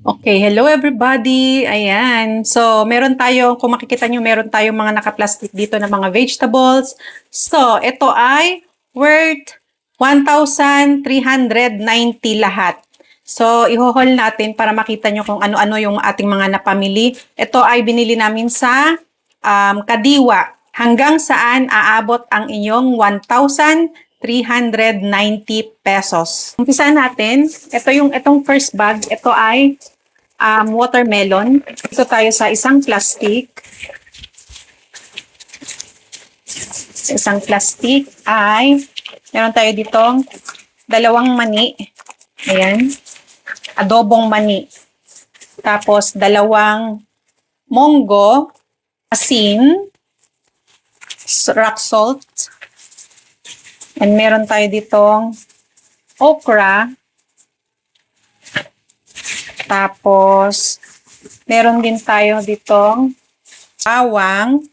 Okay, hello everybody. Ayan. So, meron tayo, kung makikita nyo, meron tayong mga naka-plastic dito na mga vegetables. So, ito ay worth 1,390 lahat. So, iho-haul natin para makita nyo kung ano-ano yung ating mga napamili. Ito ay binili namin sa Kadiwa. Hanggang saan aabot ang inyong 1,390 pesos. Umpisa natin. Itong first bag. Ito ay watermelon. Dito tayo sa isang plastic. Sa isang plastic ay meron tayo ditong dalawang mani. Ayan. Adobong mani. Tapos dalawang monggo, asin, rock salt. And meron tayo ditong okra. Tapos meron din tayo ditong bawang.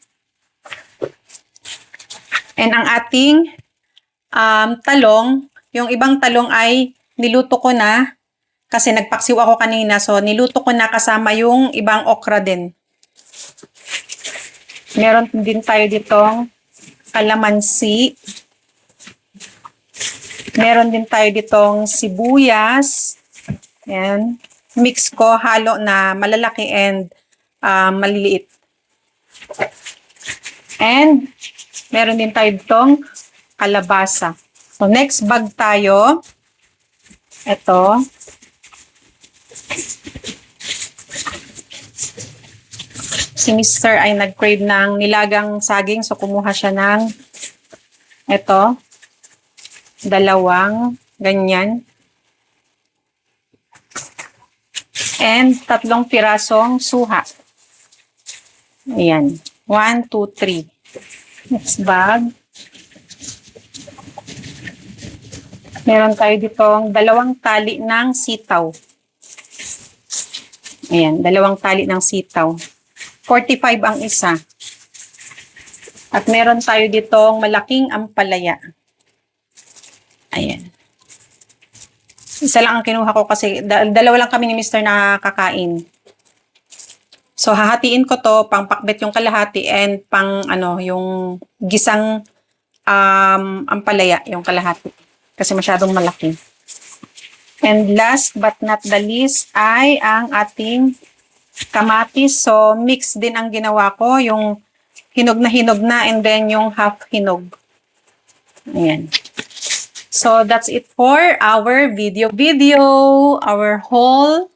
And ang ating talong, yung ibang talong ay niluto ko na kasi nagpaksiw ako kanina. So, niluto ko na kasama yung ibang okra din. Meron din tayo ditong kalamansi. Meron din tayo ditong sibuyas. Ayan. Mix ko, halo na malalaki and maliliit. And meron din tayo ditong kalabasa. So, next bag tayo. Ito. Si Mr. ay nag-crave ng nilagang saging. So, kumuha siya ng ito. Dalawang ganyan. And 3 pirasong suha. Ayan. 1, 2, 3. Next bag. Meron tayo ditong 2 tali ng sitaw. Ayan, 2 tali ng sitaw. 45 ang isa. At meron tayo ditong malaking ampalaya. Ayan. Isa lang ang kinuha ko kasi dalawa lang kami ni Mr. na kakain. So, hahatiin ko to, pang pakbet yung kalahati and pang yung gisang ampalaya, yung kalahati. Kasi masyadong malaki. And last but not the least ay ang ating kamatis. So, mix din ang ginawa ko, yung hinog na and then yung half hinog. Ayan. So, that's it for our video. Our haul